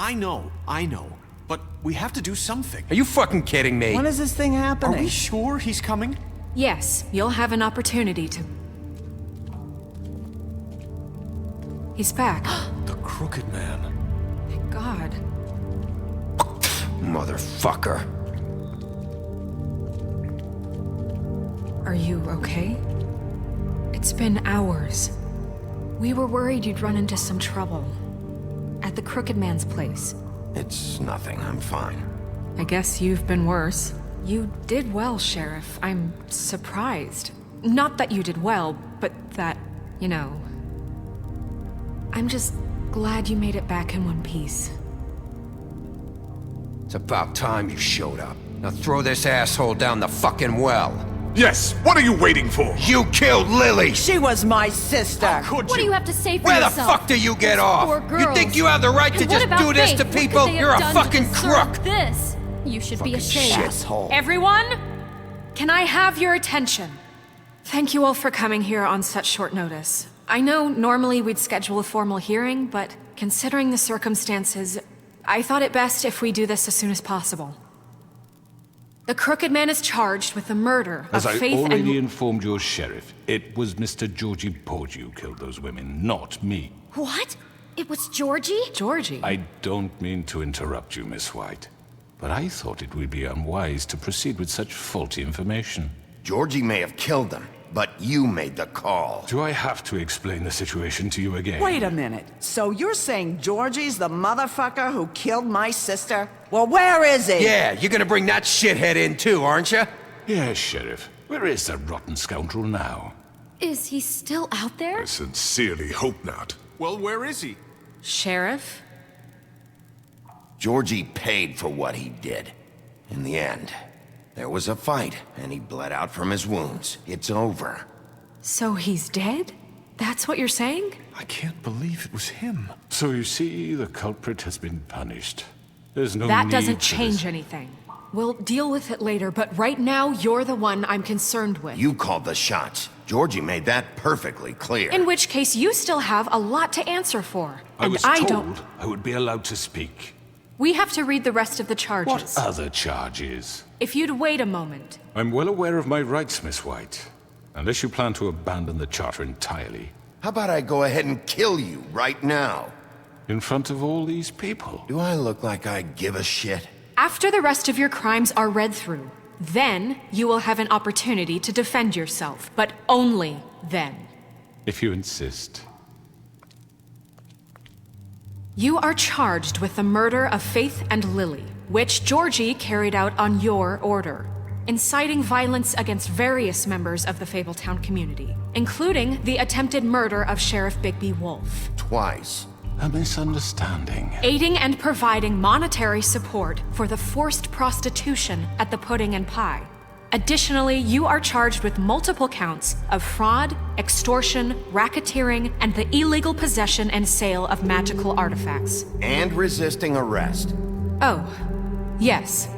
I know. But we have to do something. Are you fucking kidding me? When is this thing happening? Are we sure he's coming? Yes, you'll have an opportunity to... He's back. The Crooked Man. Thank God. Motherfucker. Are you okay? It's been hours. We were worried you'd run into some trouble. At the Crooked Man's place. It's nothing, I'm fine. I guess you've been worse. You did well, Sheriff. I'm surprised. Not that you did well, but that, you know... I'm just glad you made it back in one piece. It's about time you showed up. Now throw this asshole down the fucking well. Yes, what are you waiting for? You killed Lily! She was my sister. How could What do you? you have to say for Where yourself? the fuck do you get off? Poor girls. You think you have the right to And what just about do this Faith? to What could people? they have You're a done to fucking deserve crook! This. You should be ashamed. Asshole. Everyone, can I have your attention? Thank you all for coming here on such short notice. I know normally we'd schedule a formal hearing, but considering the circumstances, I thought it best if we do this as soon as possible. The Crooked Man is charged with the murder As of I Faith already and... informed your sheriff, it was Mr. Georgie Porgy who killed those women, not me. What? It was Georgie? Georgie? I don't mean to interrupt you, Miss White, but I thought it would be unwise to proceed with such faulty information. Georgie may have killed them, but you made the call. Do I have to explain the situation to you again? Wait a minute. So you're saying Georgie's the motherfucker who killed my sister? Well, where is he? Yeah, you're gonna bring that shithead in too, aren't you? Yes, Sheriff. Where is the rotten scoundrel now? Is he still out there? I sincerely hope not. Well, where is he? Sheriff? Georgie paid for what he did. In the end, there was a fight, and he bled out from his wounds. It's over. So he's dead? That's what you're saying? I can't believe it was him. So you see, the culprit has been punished. There's no That need doesn't for this. change anything. We'll deal with it later, but right now, you're the one I'm concerned with. You called the shots. Georgie made that perfectly clear. In which case, you still have a lot to answer for. I And was I told don't... I would be allowed to speak. We have to read the rest of the What charges. other charges? If you'd wait a moment. I'm well aware of my rights, Miss White. Unless you plan to abandon the charter entirely. How about I go ahead and kill you right now? In front of all these people. Do I look like I give a shit? After the rest of your crimes are read through, then you will have an opportunity to defend yourself, but only then. If you insist. You are charged with the murder of Faith and Lily, which Georgie carried out on your order, inciting violence against various members of the Fabletown community, including the attempted murder of Sheriff Bigby Wolf. Twice. A misunderstanding. Aiding and providing monetary support for the forced prostitution at the Pudding and Pie. Additionally, you are charged with multiple counts of fraud, extortion, racketeering, and the illegal possession and sale of magical artifacts. And resisting arrest. Oh, yes.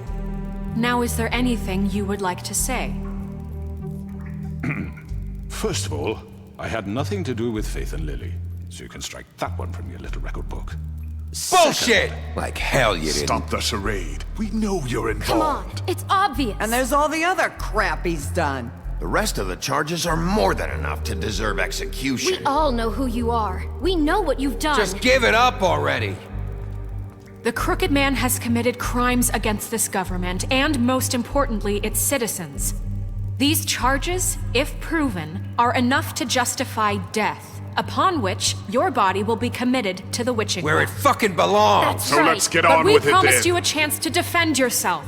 Now, is there anything you would like to say? First of all, I had nothing to do with Faith and Lily, so you can strike that one from your little record book. Bullshit! Like hell you didn't. Stop the charade. We know you're involved. Come on, it's obvious. And there's all the other crap he's done. The rest of the charges are more than enough to deserve execution. We all know who you are. We know what you've done. Just give it up already. The Crooked Man has committed crimes against this government and, most importantly, its citizens. These charges, if proven, are enough to justify death, upon which your body will be committed to the witching Where well. it fucking belongs. That's So right. let's get But on we with it promised then. you a chance to defend yourself,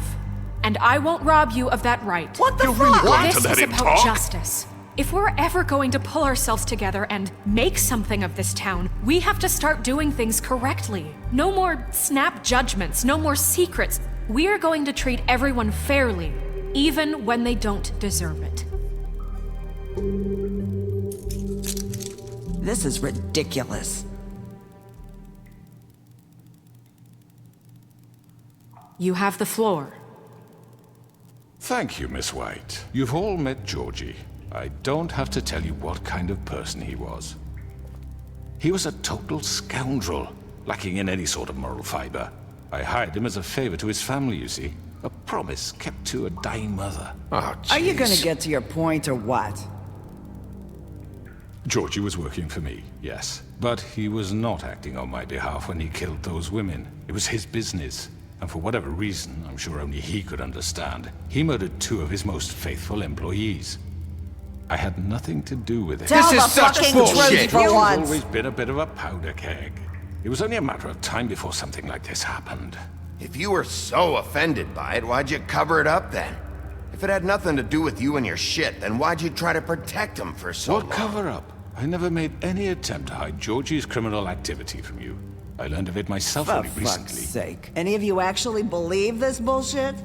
and I won't rob you of that right. What the You really fuck? want This to let is him about talk? justice. If we're ever going to pull ourselves together and make something of this town, we have to start doing things correctly. No more snap judgments, no more secrets. We are going to treat everyone fairly, even when they don't deserve it. This is ridiculous. You have the floor. Thank you, Miss White. You've all met Georgie. I don't have to tell you what kind of person he was. He was a total scoundrel, lacking in any sort of moral fiber. I hired him as a favor to his family, you see. A promise kept to a dying mother. Oh, Are you gonna jeez. get to your point or what? Georgie was working for me, yes. But he was not acting on my behalf when he killed those women. It was his business. And for whatever reason, I'm sure only he could understand, he murdered 2 of his most faithful employees. I had nothing to do with it. Tell is the such fucking bullshit. truth for He's once. always been a bit of a powder keg. It was only a matter of time before something like this happened. If you were so offended by it, why'd you cover it up then? If it had nothing to do with you and your shit, then why'd you try to protect him for so What long? cover up? I never made any attempt to hide Georgie's criminal activity from you. I learned of it myself For only fuck's recently. sake. Any of you actually believe this bullshit?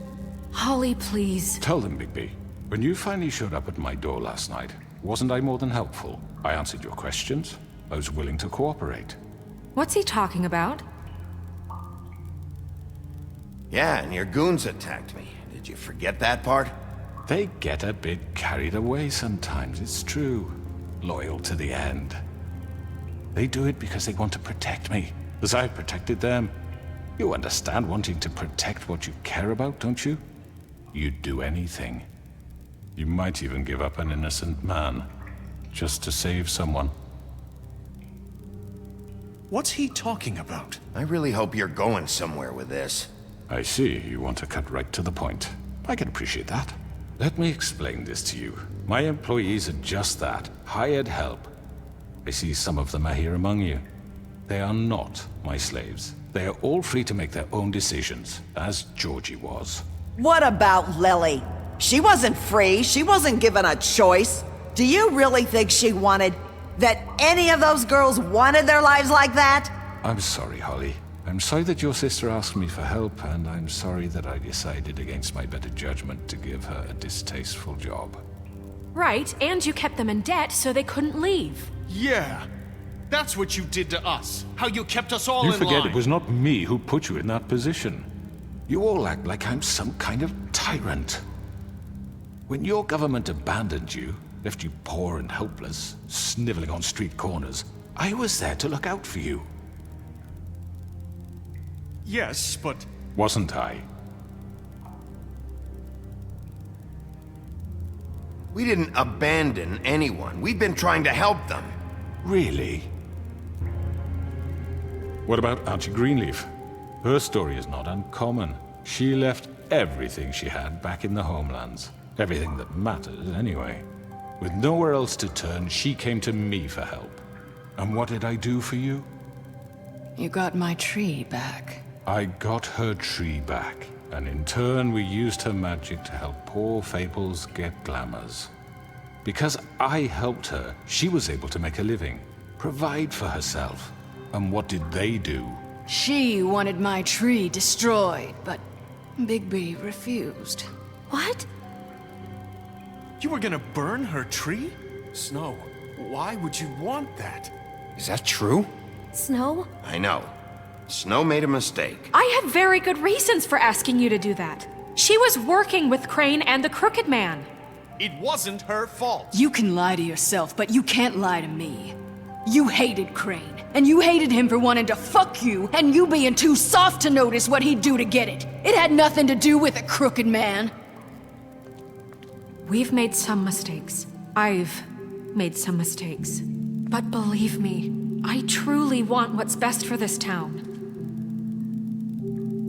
Holly, please. Tell them, Bigby. When you finally showed up at my door last night, wasn't I more than helpful? I answered your questions. I was willing to cooperate. What's he talking about? Yeah, and your goons attacked me. Did you forget that part? They get a bit carried away sometimes, it's true. Loyal to the end. They do it because they want to protect me, as I've protected them. You understand wanting to protect what you care about, don't you? You'd do anything. You might even give up an innocent man, just to save someone. What's he talking about? I really hope you're going somewhere with this. I see, you want to cut right to the point. I can appreciate that. Let me explain this to you. My employees are just that, hired help. I see some of them are here among you. They are not my slaves. They are all free to make their own decisions, as Georgie was. What about Lily? She wasn't free. She wasn't given a choice. Do you really think she wanted... that any of those girls wanted their lives like that? I'm sorry, Holly. I'm sorry that your sister asked me for help, and I'm sorry that I decided against my better judgment to give her a distasteful job. Right, and you kept them in debt so they couldn't leave. Yeah. That's what you did to us. How you kept us all You in forget line. it was not me who put you in that position. You all act like I'm some kind of tyrant. When your government abandoned you, left you poor and helpless, sniveling on street corners, I was there to look out for you. Yes, but... Wasn't I? We didn't abandon anyone. We've been trying to help them. Really? What about Auntie Greenleaf? Her story is not uncommon. She left everything she had back in the homelands. Everything that mattered, anyway. With nowhere else to turn, she came to me for help. And what did I do for you? You got my tree back. I got her tree back, and in turn we used her magic to help poor Fables get glamours. Because I helped her, she was able to make a living, provide for herself. And what did they do? She wanted my tree destroyed, but Bigby refused. What? You were gonna burn her tree? Snow, why would you want that? Is that true? Snow? I know. Snow made a mistake. I had very good reasons for asking you to do that. She was working with Crane and the Crooked Man. It wasn't her fault. You can lie to yourself, but you can't lie to me. You hated Crane, and you hated him for wanting to fuck you, and you being too soft to notice what he'd do to get it. It had nothing to do with the Crooked Man. We've made some mistakes. I've made some mistakes. But believe me, I truly want what's best for this town.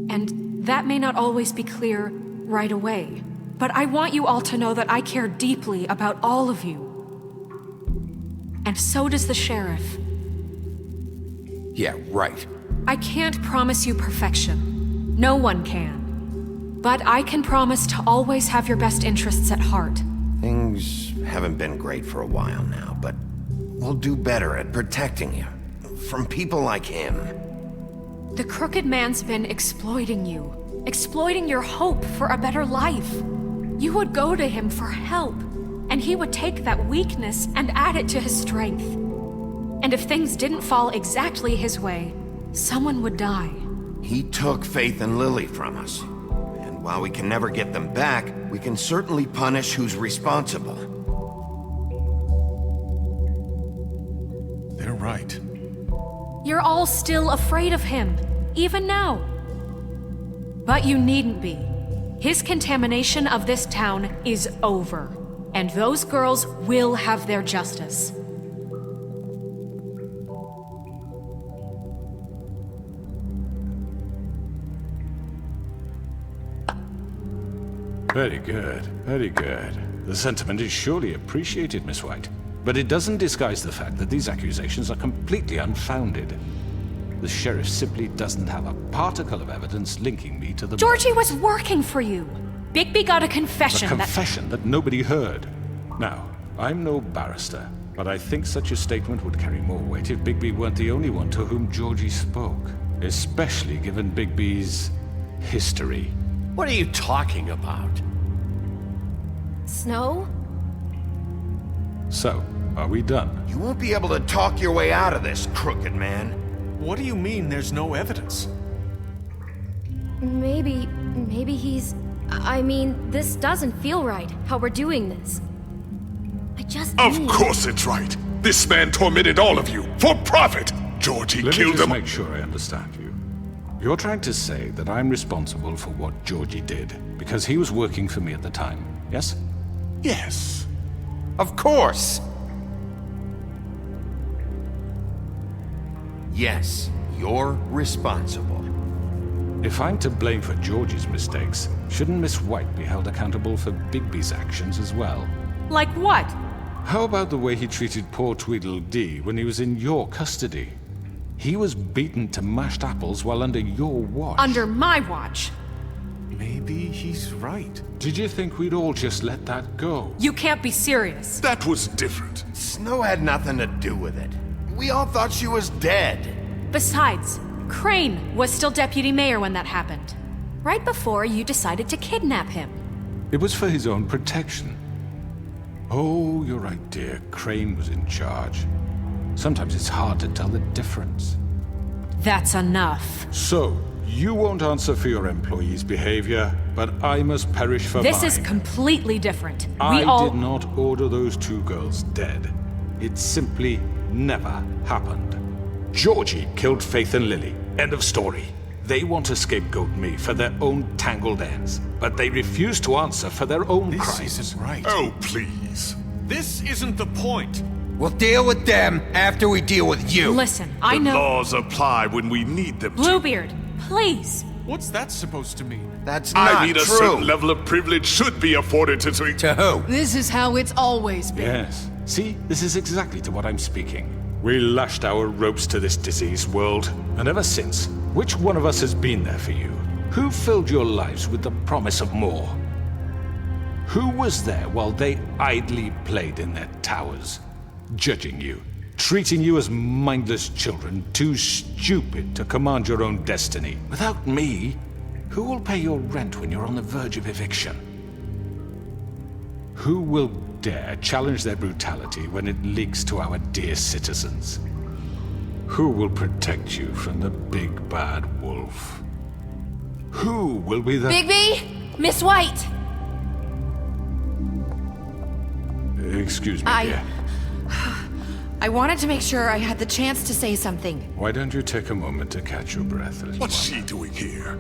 And that may not always be clear right away, but I want you all to know that I care deeply about all of you. And so does the sheriff. Yeah, right. I can't promise you perfection. No one can. But I can promise to always have your best interests at heart. Things haven't been great for a while now, but we'll do better at protecting you. From people like him. The Crooked Man's been exploiting you. Exploiting your hope for a better life. You would go to him for help, and he would take that weakness and add it to his strength. And if things didn't fall exactly his way, someone would die. He took Faith and Lily from us. And while we can never get them back, we can certainly punish who's responsible. They're right. You're all still afraid of him, even now. But you needn't be. His contamination of this town is over, and those girls will have their justice. Very good, very good. The sentiment is surely appreciated, Miss White. But it doesn't disguise the fact that these accusations are completely unfounded. The sheriff simply doesn't have a particle of evidence linking me to the... Georgie was working for you. Bigby got a confession A confession that nobody heard. Now, I'm no barrister, but I think such a statement would carry more weight if Bigby weren't the only one to whom Georgie spoke. Especially given Bigby's history. What are you talking about? Snow? So, are we done? You won't be able to talk your way out of this, crooked man. What do you mean there's no evidence? Maybe he's... I mean, this doesn't feel right, how we're doing this. I just Of need... course it's right. This man tormented all of you, for profit! Georgie Let me killed just them. make sure I understand you. You're trying to say that I'm responsible for what Georgie did, because he was working for me at the time, yes? Yes. Of course! Yes, you're responsible. If I'm to blame for Georgie's mistakes, shouldn't Miss White be held accountable for Bigby's actions as well? Like what? How about the way he treated poor Tweedledee when he was in your custody? He was beaten to mashed apples while under your watch. Under my watch. Maybe he's right. Did you think we'd all just let that go? You can't be serious. That was different. Snow had nothing to do with it. We all thought she was dead. Besides, Crane was still deputy mayor when that happened. Right before you decided to kidnap him. It was for his own protection. Oh, you're right, dear. Crane was in charge. Sometimes it's hard to tell the difference. That's enough. So, you won't answer for your employees' behavior, but I must perish for This mine. is completely different. I did not order those two girls dead. It simply never happened. Georgie killed Faith and Lily. End of story. They want to scapegoat me for their own tangled ends, but they refuse to answer for their own This crimes. isn't right. Oh, please. This isn't the point. We'll deal with them after we deal with you. Listen, I The know... laws apply when we need them to. Bluebeard, please. What's that supposed to mean? That's not I mean, a true. certain level of privilege should be afforded to... To who? This is how it's always been. Yes. See, this is exactly to what I'm speaking. We lashed our ropes to this diseased world, and ever since, which one of us has been there for you? Who filled your lives with the promise of more? Who was there while they idly played in their towers, judging you, treating you as mindless children, too stupid to command your own destiny? Without me, who will pay your rent when you're on the verge of eviction? Who will dare challenge their brutality when it leaks to our dear citizens? Who will protect you from the big bad wolf? Who will be the... Bigby! Miss White! Excuse me, dear. I wanted to make sure I had the chance to say something. Why don't you take a moment to catch your breath, little What's one? she doing here?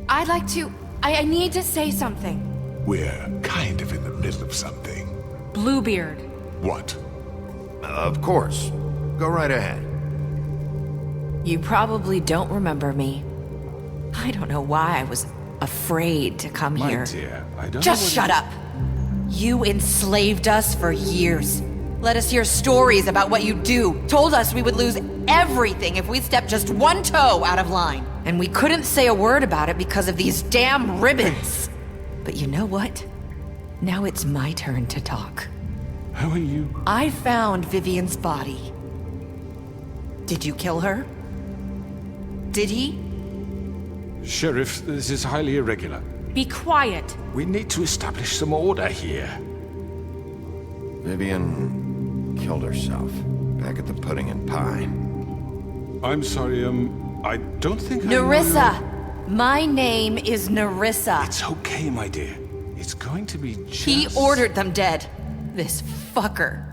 I'd like to... I need to say something. We're kind of in the middle of something. Bluebeard. What? Of course. Go right ahead. You probably don't remember me. I don't know why I was afraid to come My here. dear, I don't Just know what shut up! You enslaved us for years. Let us hear stories about what you do. Told us we would lose everything if we stepped just one toe out of line. And we couldn't say a word about it because of these damn ribbons. But you know what? Now it's my turn to talk. How are you? I found Vivian's body. Did you kill her? Did he? Sheriff, this is highly irregular. Be quiet. We need to establish some order here. Vivian killed herself back at the Pudding and Pie. I'm sorry, I don't think I know Nerissa! your- My name is Nerissa. It's okay, my dear. It's going to be just... He ordered them dead. This fucker.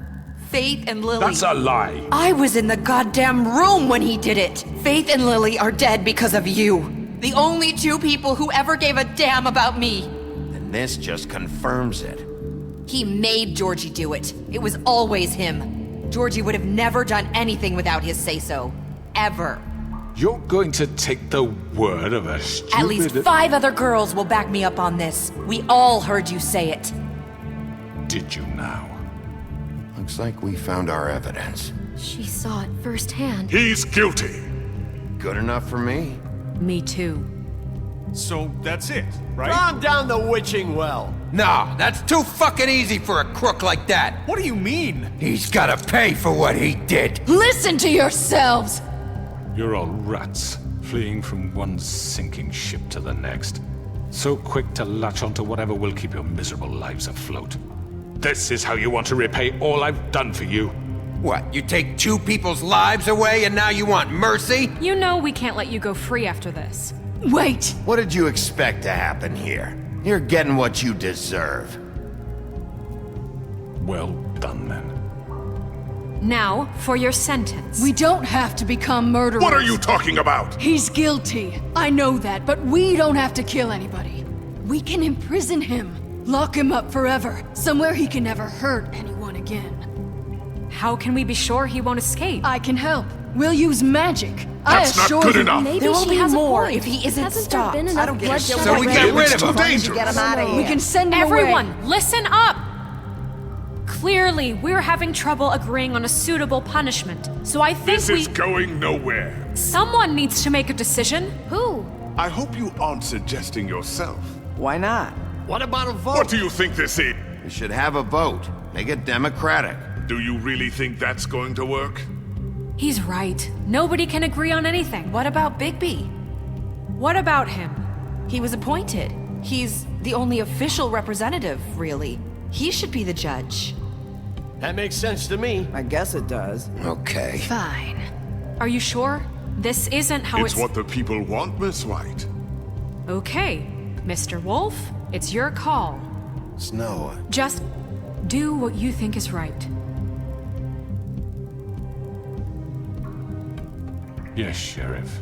Faith and Lily. That's a lie. I was in the goddamn room when he did it. Faith and Lily are dead because of you. The only two people who ever gave a damn about me. And this just confirms it. He made Georgie do it. It was always him. Georgie would have never done anything without his say-so. Ever. You're going to take the word of a stupid... At least 5 other girls will back me up on this. We all heard you say it. Did you now? Looks like we found our evidence. She saw it firsthand. He's guilty. Good enough for me. Me too. So that's it, right? Calm down the witching well. No, that's too fucking easy for a crook like that. What do you mean? He's gotta pay for what he did. Listen to yourselves! You're all rats, fleeing from one sinking ship to the next. So quick to latch onto whatever will keep your miserable lives afloat. This is how you want to repay all I've done for you? What, you take 2 people's lives away and now you want mercy? You know we can't let you go free after this. Wait! What did you expect to happen here? You're getting what you deserve. Well done, then. Now, for your sentence. We don't have to become murderers. What are you talking about? He's guilty. I know that, but we don't have to kill anybody. We can imprison him. Lock him up forever. Somewhere he can never hurt anyone again. How can we be sure he won't escape? I can help. We'll use magic. That's not good enough. Maybe There will she be has more a point. if he isn't Hasn't stopped. There been enough bloodshed So we get already? rid of It's too him. dangerous. Get him out of here. We can send him Everyone, away. listen up! Clearly, we're having trouble agreeing on a suitable punishment. So I think This is going nowhere. someone needs to make a decision. Who? I hope you aren't suggesting yourself. Why not? What about a vote? What do you think this is? We should have a vote. Make it democratic. Do you really think that's going to work? He's right. Nobody can agree on anything. What about Bigby? What about him? He was appointed. He's the only official representative, really. He should be the judge. That makes sense to me. I guess it does. Okay. Fine. Are you sure? This isn't how It's what the people want, Miss White. Okay, Mr. Wolf, it's your call. Snow. Just do what you think is right. Yes, Sheriff.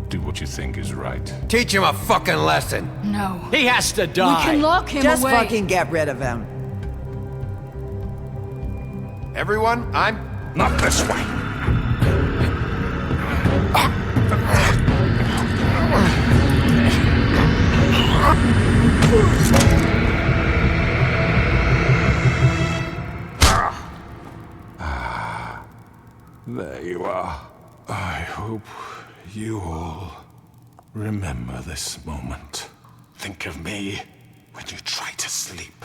Do what you think is right. Teach him a fucking lesson. No. He has to We die. can lock him Just away. fucking get rid of him. Everyone, I'm... Not this way! There you are. I hope you all remember this moment. Think of me when you try to sleep.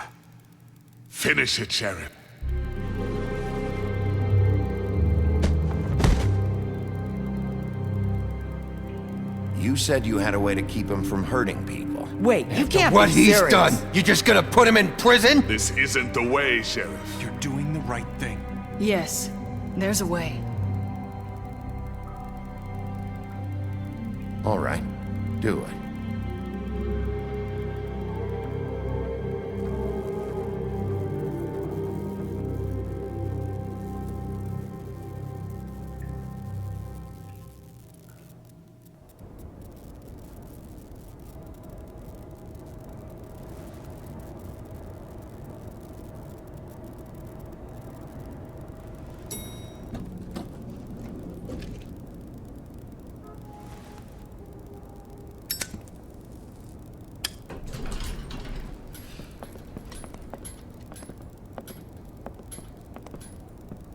Finish it, Sheriff. You said you had a way to keep him from hurting people. Wait, you can't What be he's serious. done, you just gonna put him in prison? This isn't the way, Sheriff. You're doing the right thing. Yes, there's a way. All right, do it.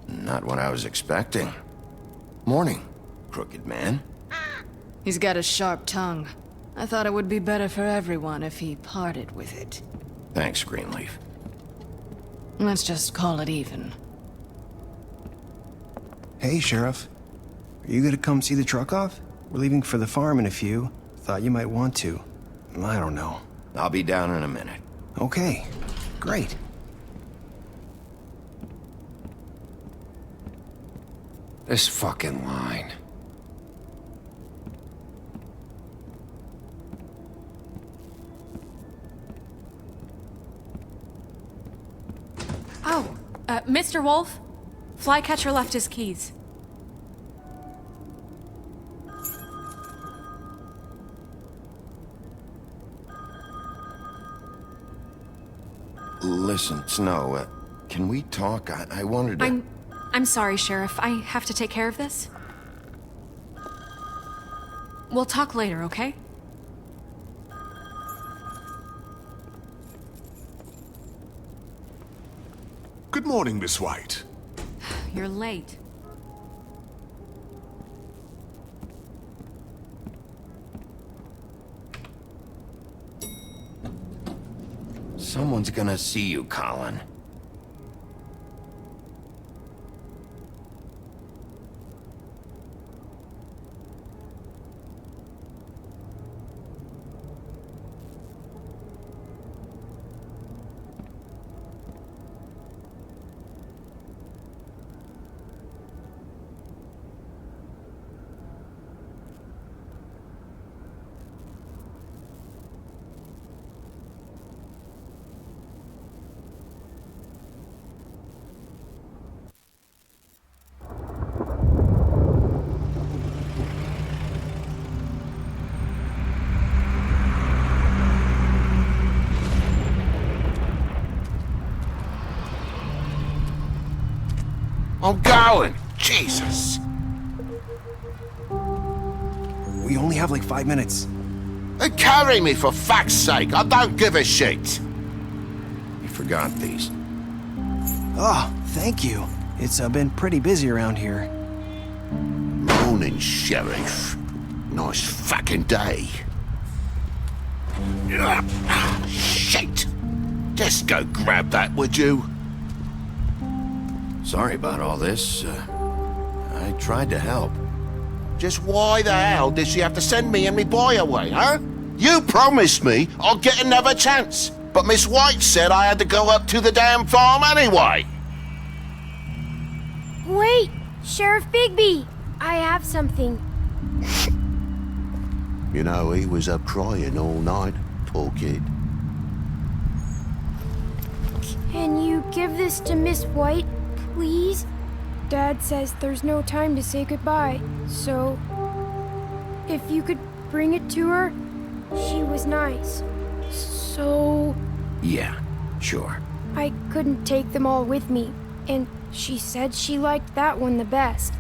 Not what I was expecting. Morning, crooked man. He's got a sharp tongue. I thought it would be better for everyone if he parted with it. Thanks, Greenleaf. Let's just call it even. Hey, Sheriff. Are you gonna come see the truck off? We're leaving for the farm in a few. Thought you might want to. I don't know. I'll be down in a minute. Okay, great. This fucking line. Oh, Mr. Wolf? Flycatcher left his keys. Listen, Snow, can we talk? I wanted to... I'm sorry, Sheriff. I have to take care of this. We'll talk later, okay? Good morning, Miss White. You're late. Someone's gonna see you, Colin. I'm going! Jesus! We only have like 5 minutes. Carry me, for fuck's sake! I don't give a shit! You forgot these. Oh, thank you. It's been pretty busy around here. Morning, Sheriff. Nice fucking day. Shit! Just go grab that, would you? Sorry about all this. I tried to help. Just why the hell did she have to send me and me boy away, huh? You promised me I'll get another chance, but Miss White said I had to go up to the damn farm anyway. Wait, Sheriff Bigby, I have something. You know, he was up crying all night, poor kid. Can you give this to Miss White, please? Dad says there's no time to say goodbye, so if you could bring it to her, she was nice. So... Yeah, sure. I couldn't take them all with me, and she said she liked that one the best.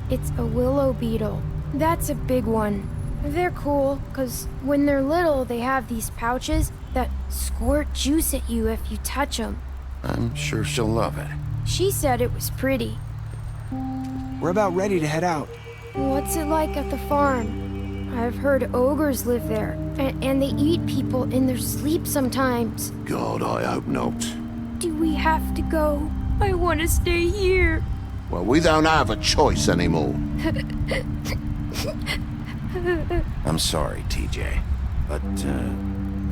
It's a willow beetle. That's a big one. They're cool, 'cause when they're little, they have these pouches that squirt juice at you if you touch them. I'm sure she'll love it. She said it was pretty. We're about ready to head out. What's it like at the farm? I've heard ogres live there, and they eat people in their sleep sometimes. God, I hope not. Do we have to go? I want to stay here. Well, we don't have a choice anymore. I'm sorry, TJ. But,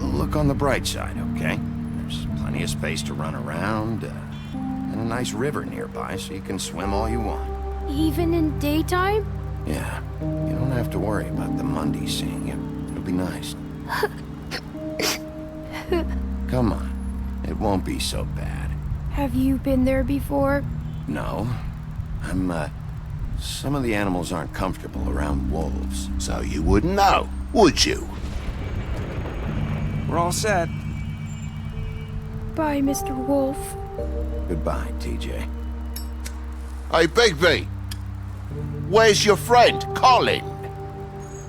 look on the bright side, okay? There's plenty of space to run around, and a nice river nearby so you can swim all you want. Even in daytime? Yeah, you don't have to worry about the Monday seeing you. It'll be nice. Come on, it won't be so bad. Have you been there before? No, some of the animals aren't comfortable around wolves, so you wouldn't know, would you? We're all set. Bye, Mr. Wolf. Goodbye, TJ. Hey, Bigby! Where's your friend, Colin?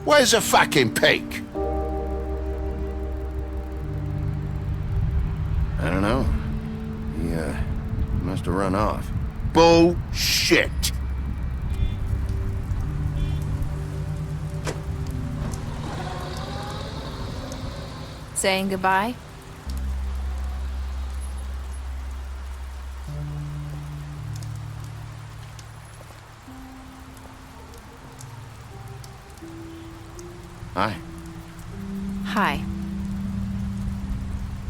Where's the fucking pig? I don't know. He, must have run off. Bullshit! Saying goodbye? Hi. Hi.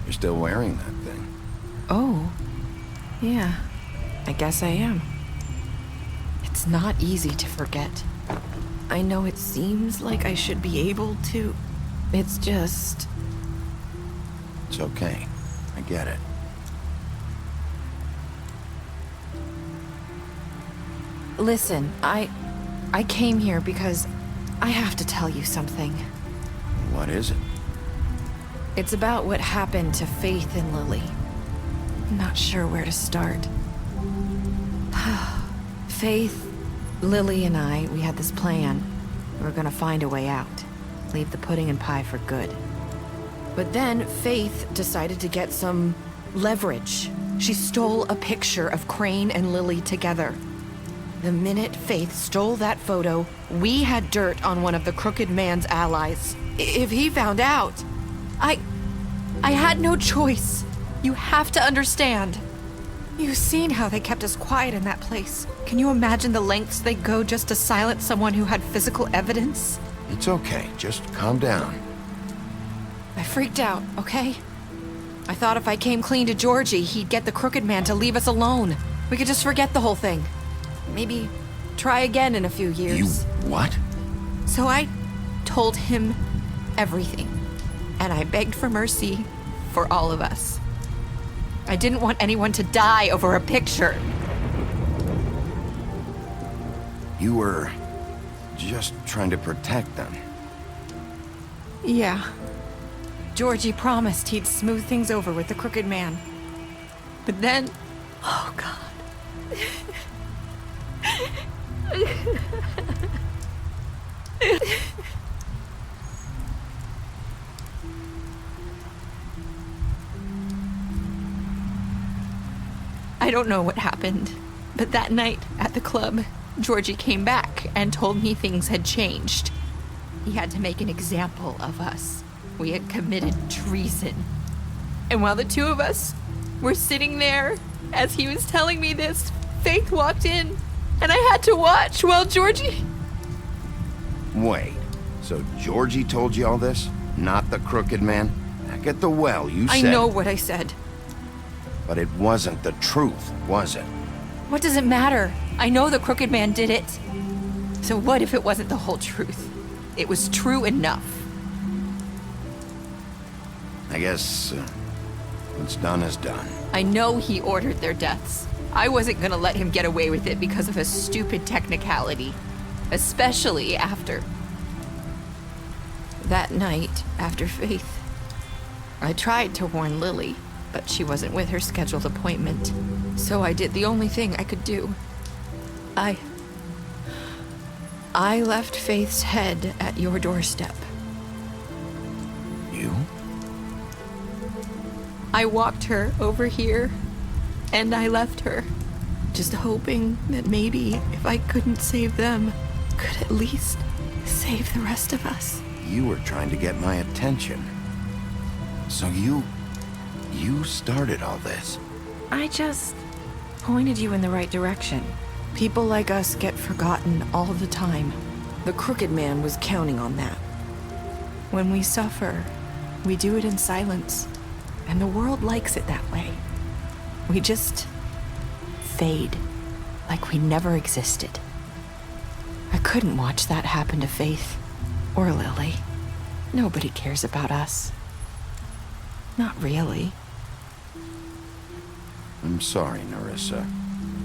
You're still wearing that thing. Oh. Yeah. I guess I am. It's not easy to forget. I know it seems like I should be able to. It's just... It's okay. I get it. Listen, I came here because I have to tell you something. What is it? It's about what happened to Faith and Lily. I'm not sure where to start. Faith, Lily, and I, we had this plan. We were gonna find a way out. Leave the pudding and pie for good. But then Faith decided to get some leverage. She stole a picture of Crane and Lily together. The minute Faith stole that photo, we had dirt on one of the Crooked Man's allies. If he found out, I had no choice. You have to understand. You've seen how they kept us quiet in that place. Can you imagine the lengths they go just to silence someone who had physical evidence? It's okay. Just calm down. I freaked out, okay? I thought if I came clean to Georgie, he'd get the Crooked Man to leave us alone. We could just forget the whole thing. Maybe try again in a few years. You what? So I told him everything. And I begged for mercy for all of us. I didn't want anyone to die over a picture. You were just trying to protect them. Yeah. Georgie promised he'd smooth things over with the Crooked Man. But then... Oh, God. I don't know what happened, but that night at the club, Georgie came back and told me things had changed. He had to make an example of us. We had committed treason. And while the two of us were sitting there, as he was telling me this, Faith walked in, and I had to watch while Georgie... Wait, so Georgie told you all this? Not the Crooked Man? Back at the well, you said... I know what I said. But it wasn't the truth, was it? What does it matter? I know the Crooked Man did it. So what if it wasn't the whole truth? It was true enough. I guess what's done is done. I know he ordered their deaths. I wasn't gonna let him get away with it because of a stupid technicality. Especially after... That night, after Faith, I tried to warn Lily, but she wasn't with her scheduled appointment. So I did the only thing I could do. I left Faith's head at your doorstep. You? I walked her over here, and I left her, just hoping that maybe if I couldn't save them, could at least save the rest of us. You were trying to get my attention. So you started all this. I just pointed you in the right direction. People like us get forgotten all the time. The Crooked Man was counting on that. When we suffer, we do it in silence, and the world likes it that way. We just fade, like we never existed. I couldn't watch that happen to Faith or Lily. Nobody cares about us. Not really. I'm sorry, Nerissa.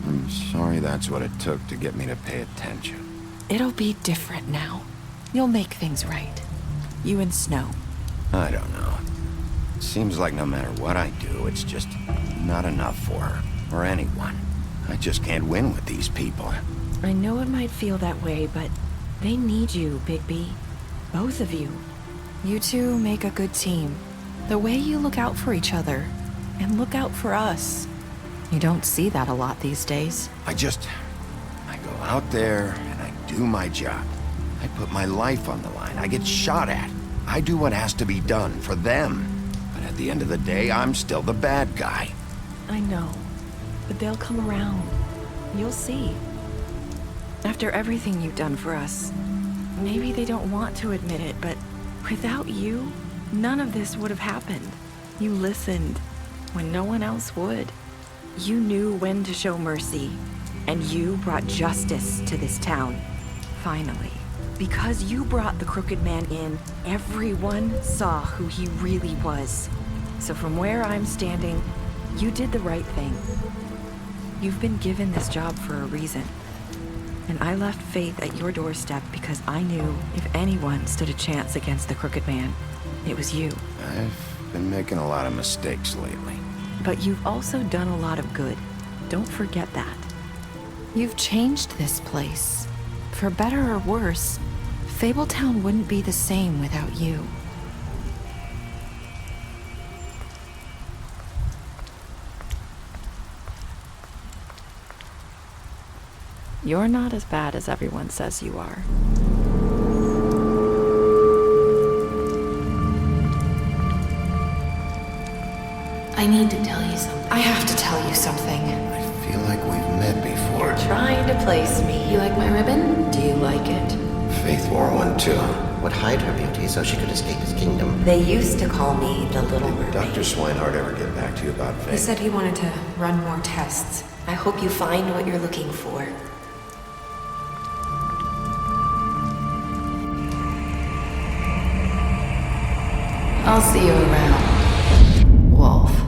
I'm sorry that's what it took to get me to pay attention. It'll be different now. You'll make things right. You and Snow. I don't know. It seems like no matter what I do, it's just not enough for her, or anyone. I just can't win with these people. I know it might feel that way, but they need you, Bigby. Both of you. You two make a good team. The way you look out for each other, and look out for us. You don't see that a lot these days. I go out there and I do my job. I put my life on the line. I get shot at. I do what has to be done for them. But at the end of the day, I'm still the bad guy. I know, but they'll come around. You'll see. After everything you've done for us, maybe they don't want to admit it, but without you, none of this would have happened. You listened when no one else would. You knew when to show mercy, and you brought justice to this town. Finally. Because you brought the Crooked Man in, everyone saw who he really was. So from where I'm standing, you did the right thing. You've been given this job for a reason. And I left Faith at your doorstep because I knew if anyone stood a chance against the Crooked Man, it was you. I've been making a lot of mistakes lately. But you've also done a lot of good. Don't forget that. You've changed this place. For better or worse, Fabletown wouldn't be the same without you. You're not as bad as everyone says you are. I need to tell you something. I have to tell you something. I feel like we've met before. Trying to place me. You like my ribbon? Do you like it? Faith wore one too. Would hide her beauty so she could escape his kingdom. They used to call me the Little Mermaid. Dr. Swinehart ever get back to you about Faith? He said he wanted to run more tests. I hope you find what you're looking for. I'll see you around, Wolf.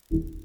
you.